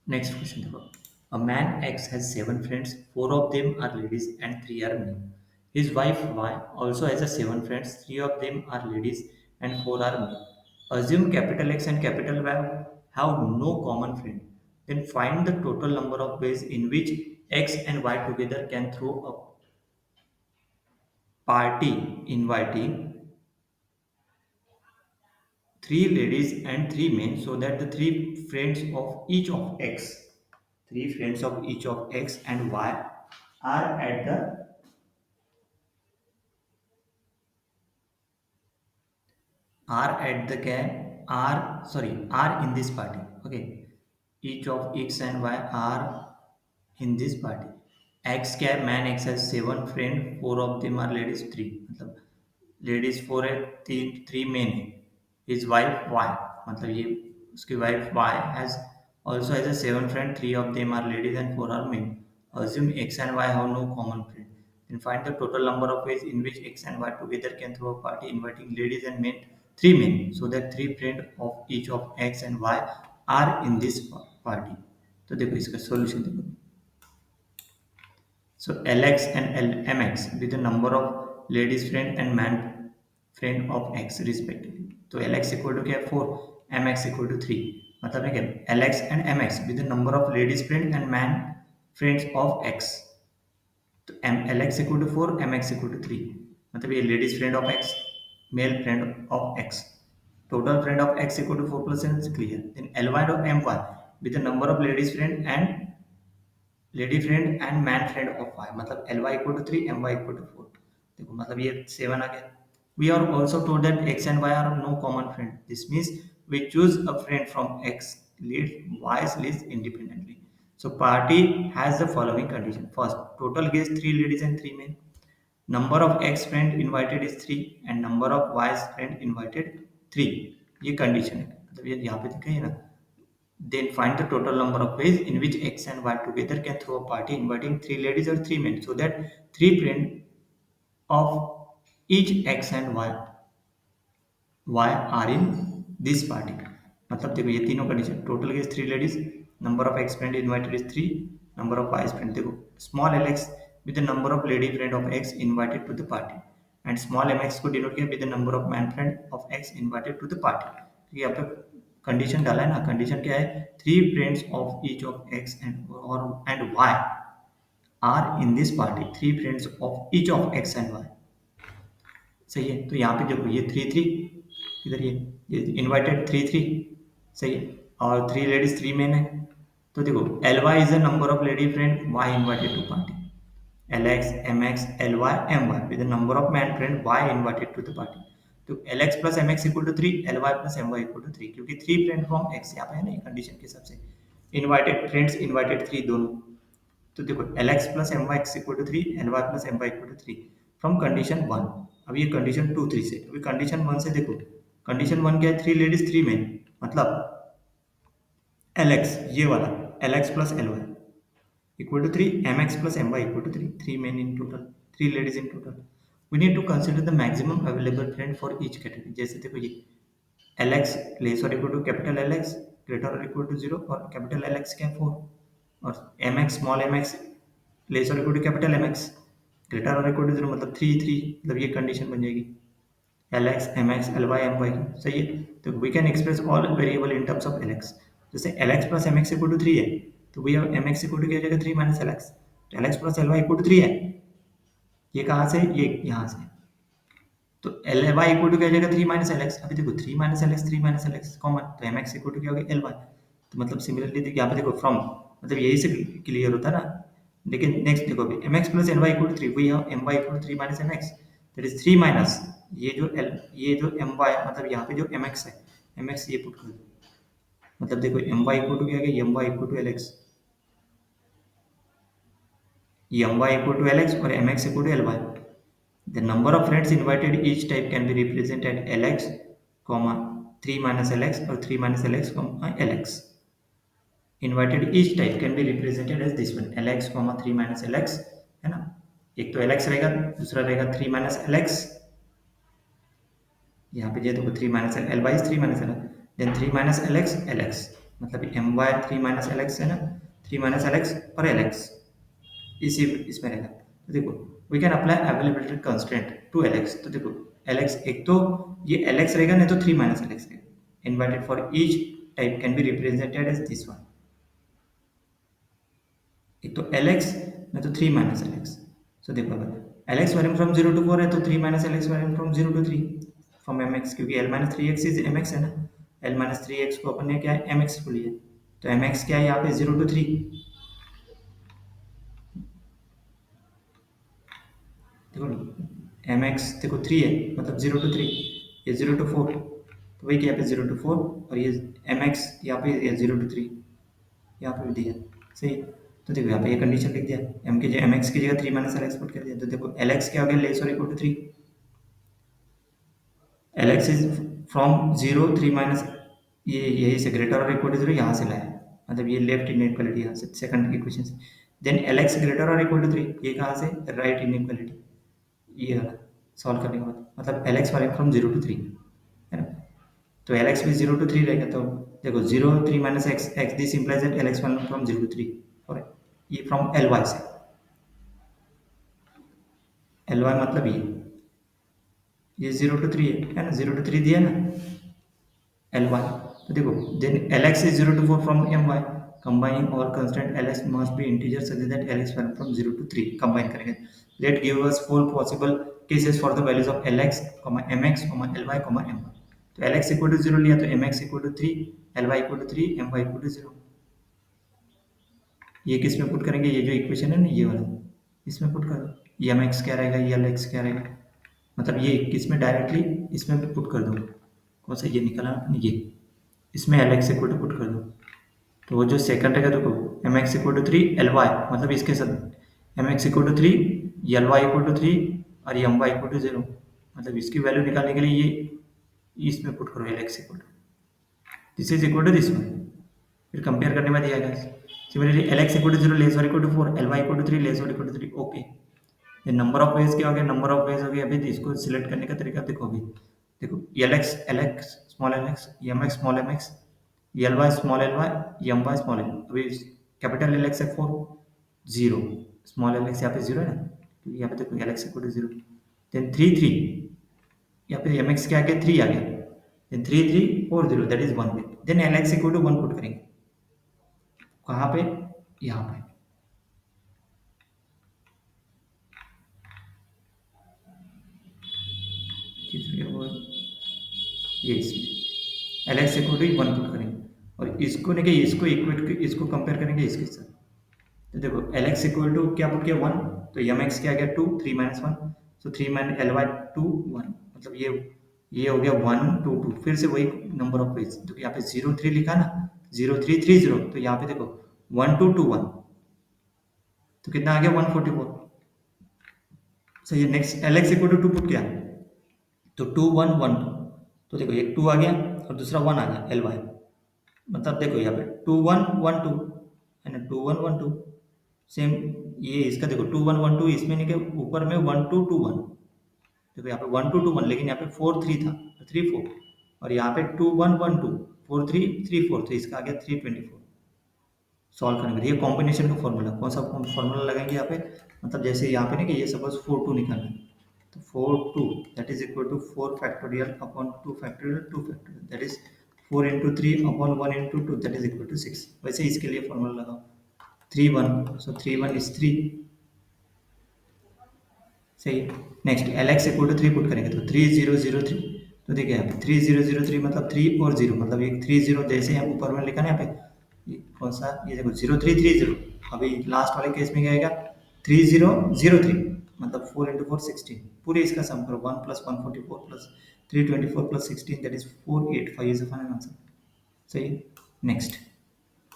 Next question देखो. A man X has seven friends. Four of them are ladies and three are men. His wife Y also has a seven friends. Three of them are ladies and four are men. Assume capital X and capital Y have no common friend. Then find the total number of ways in which X and Y together can throw a party inviting three ladies and three men, so that the three friends of each of X and Y are at the are in this party. Okay, each of X and Y are in this party. X क्या है, man X has seven friend, four of them are ladies, three मतलब ladies four है, तीन three men है. His wife Y मतलब ये उसकी wife Y has also has a seven friend, three of them are ladies and four are men. Assume X and Y have no common friend. Then find the total number of ways in which X and Y together can throw a party inviting ladies and men, three men, so that three friends of each of X and Y are in this party. तो देखो इसका solution देखो. So Lx and Mx with the number of ladies friend and man friend of x respectively. तो Lx equal to क्या है 4, Mx equal to 3. मतलब है क्या Lx and Mx with the number of ladies friend and man friends of x. तो Lx equal to 4, Mx equal to 3. मतलब ये ladies friend of x, male friend of x. Total friend of x equal to 4 plus 7 is clear. Then Ly and My with the number of ladies friend and lady friend and man friend of Y मतलब L Y equal to three M Y equal to four. देखो मतलब ये seven आ गया. We are also told that X and Y are no common friend. This means we choose a friend from X lead Y's list independently. So party has the following condition. First, total guests three ladies and three men. Number of x friend invited is three and number of y's friend invited three. ये condition है मतलब ये यहाँ पे दिखाइए ना. Then find the total number of ways in which X and Y together can throw a party inviting three ladies or three men, so that three friends of each X and Y are in this party. मतलब देखो ये तीनों condition. Total guess three ladies, number of X friend invited is three, number of Y friend. देखो small L X with the number of lady friend of X invited to the party and small M X को denote किया with the number of man friend of X invited to the party. यहाँ पे condition डाला है ना. Condition क्या है, three friends of each of X and Y are in this party. Three friends of each of X and Y. सही है. तो यहाँ पे देखो ये थ्री थ्री इधर ये इनवाइटेड थ्री थ्री. सही है. और थ्री लेडीज थ्री मेन है. तो देखो L Y is the number of lady friend Y invited to party. L X M X L Y M Y with the number of man friend Y invited to the party. तो L X plus M X equal to three, L Y plus M Y equal to three, क्योंकि three friend from X यहाँ पे है ना condition के हिसाब से. Invited friends invited three दोनों. तो देखो L X plus M Y X equal to three, L Y plus M Y equal to three from condition one. अब ये कंडीशन टू थ्री से. अभी कंडीशन वन से देखो. कंडीशन वन क्या है, थ्री लेडीज थ्री मेन मतलब L X ये वाला L X plus L Y equal to three, M X plus M Y equal to three. Three men in total, three ladies in total. We need to consider the maximum available friend for each category. जैसे देखो ये L X less और equal to capital L X greater और equal to zero, और capital L X क्या है four, और M X small M X less और equal to capital M X greater और इक्वल टू जीरो मतलब three three. मतलब ये कंडीशन बन जाएगी L X M X L Y M Y की. सही है. तो we can express all variable in terms of L X. जैसे L X plus M X equal to three है तो we M X equal to क्या जाएगा three minus L X. तो L X plus L Y equal to three है. ये कहाँ से, ये यहाँ से. तो एल वाई इक्वल टू क्या जाएगा थ्री माइनस एल एक्स. अभी देखो three minus L x, three minus L x common, तो एम एक्स इक्वल टू क्या हो गया एल वाई. तो मतलब सिमिलरली देखिए यहाँ पे देखो फ्रॉम मतलब यही से क्लियर होता है ना. लेकिन नेक्स्ट देखो अभी M X plus L Y equal to three, we have M Y equal to three minus M X, that is three minus ये जो एम वाई मतलब यहाँ पे जो एम एक्स है, एम एक्स ये पुट कर दो. मतलब देखो एम वाई इक्वल टू क्या है, M Y equal to L X, M Y equal to L X और M X equal to L Y. The number of friends invited each type can be represented Lx, comma 3 minus Lx or 3 minus Lx, comma Lx. Invited each type can be represented as this one Lx, comma 3 minus Lx है ना. एक तो Lx रहेगा, दूसरा रहेगा 3 minus Lx. यहाँ पे जो देखो 3 minus L y is 3 minus L, then 3 minus Lx Lx. मतलब M Y three minus L X है ना, थ्री माइनस एल एक्स और एल एक्स इसी इसमें रहेगा। तो देखो we can apply availability constraint to L X. तो देखो एल एक्स एक तो ये एल एक्स रहेगा, नहीं तो थ्री माइनस एल एक्स रहेगा। Inverted for each type can be represented as this one, एक तो एल एक्स नहीं तो three minus L X. So देखो अगर L X value from zero to four है तो three minus L X value from zero to three from M X, क्योंकि L minus three X is M X है ना, L minus three x को अपन ने क्या है एम एक्स को लिया, तो एम एक्स क्या है यहाँ पे जीरो टू थ्री। देखो एम एक्स देखो थ्री है मतलब जीरो टू थ्री, ये जीरो टू फोर, तो वही यहाँ पे जीरो टू फोर, और ये एम एक्स यहाँ पे जीरो टू थ्री यहाँ पे भी दिया सही। तो देखो यहाँ पे ये कंडीशन लिख दिया, एम के एम एक्स की जगह three minus L x put कर दिया, तो देखो एल एक्स क्या हो गया लेस और equal to three, L X is from zero three minus, ये यही से ग्रेटर और इक्वल टू जीरो यहाँ से लाया, मतलब ये लेफ्ट इनइक्वालिटी यहाँ से सेकंड इक्वेशन से। देन एल एक्स ग्रेटर और इक्वल टू थ्री, ये कहाँ से राइट इनइक्वालिटी, ये वाला सॉल्व करने के बाद मतलब एल एक्स वाले फ्रॉम जीरो टू थ्री है ना, तो एल एक्स भी जीरो टू थ्री रहेगा। तो देखो zero three minus X X this implies that L X one from zero to three, और ये फ्रॉम एल वाई से, एल वाई मतलब ये जीरो टू थ्री है ना, जीरो टू थ्री दिया ना एल वाई। तो देखो then L X is zero to four from M Y, combining all constant L X must be integer such that L X value from zero to three, combine करेंगे। Let give us four possible cases for the values of L X M X L Y M Y. तो L X equal to zero लिया तो M X equal to three, L Y equal to three, M Y equal to zero. ये किस में put करेंगे, ये जो equation है ना ये वाला, इसमें पुट कर दो, ये एम एक्स क्या रहेगा, ये एल एक्स क्या रहेगा, मतलब ये किस में डायरेक्टली इसमें पुट कर दो, कौन सा ये निकला ये, इसमें L X equal to put कर दो। तो वो जो सेकंड रहेगा देखो M X equal to three L Y, मतलब इसके साथ M X equal to three, L Y equal to three, और ये M Y equal to zero, मतलब इसकी वैल्यू निकालने के लिए ये इसमें पुट करो L X equal to this is equal to this one, फिर कंपेयर करने में दिया गया। Similarly L X equal to zero less और equal to four, L Y equal to three less और इक्वल टू थ्री, ओके। ये number of ways क्या हो गया, नंबर ऑफ वेज हो गया। अभी इसको सिलेक्ट करने का तरीका देखो, अभी देखो L X small L X, M X small M X, L Y small L Y, M Y small L, अभी कैपिटल एल एक्स है four zero, small L X यहाँ पे जीरो है ना, क्योंकि यहाँ पे देखो L X equal to zero, then three three, यहाँ पे एम एक्स क्या आ गया थ्री आ गया, then three three four zero that is one पे, then L X equal to one put करेंगे, कहाँ पे यहाँ पे, ये इसमें L X equal to one put करेंगे, और इसको नहीं इसको इक्वेट इसको कंपेयर करेंगे इसके साथ। तो देखो एल एक्स इक्वल टू क्या पुट किया वन, तो एम एक्स क्या आ गया टू, थ्री माइनस वन, तो three minus L Y to one, मतलब ये हो गया वन टू टू, फिर से वही नंबर ऑफ पेज, तो यहाँ पे जीरो थ्री लिखा ना, जीरो थ्री थ्री जीरो, तो यहाँ पे देखो वन टू टू वन, तो कितना आ गया वन फोर्टी फोर। सही है, next L X equal to two put किया, तो टू वन वन टू, तो देखो एक टू आ गया और दूसरा वन आ गया एल वाई, मतलब देखो यहाँ पे टू वन वन टू है ना, two one one two, same ये इसका देखो टू वन वन टू, इसमें नहीं के ऊपर में वन टू टू वन, देखो यहाँ पे वन टू टू वन, लेकिन यहाँ पे फोर थ्री था, थ्री फोर, और यहाँ पे two one one two, four three three four, तो इसका आ गया थ्री ट्वेंटी फोर। सॉल्व करेंगे ये कॉम्बिनेशन का फॉर्मूला, कौन सा फॉर्मूला लगाएंगे यहाँ पे, मतलब जैसे यहाँ पे ना कि ये सपोज फोर टू निकालना है, तो four two that is equal to four factorial upon two factorial two factorial, that is four into three upon one into two, that is equal to six. वैसे इसके लिए फॉर्मूला लगाओ three one, so three one is three, सही। Next L X equal to three put करेंगे, तो three zero zero three, तो देखिए यहाँ पे थ्री जीरो जीरो थ्री मतलब थ्री और जीरो, मतलब एक थ्री जीरो जैसे यहाँ ऊपर में लिखा ना यहाँ पे, ये कौन सा, ये देखो जीरो थ्री थ्री जीरो, अभी लास्ट वाले केस में क्या आएगा थ्री जीरो जीरो थ्री, मतलब फोर इंटू फोर सिक्सटीन, पूरे इसका सम करो one plus one forty four plus three twenty four plus sixteen, that is four eight five is the final answer, सही। Next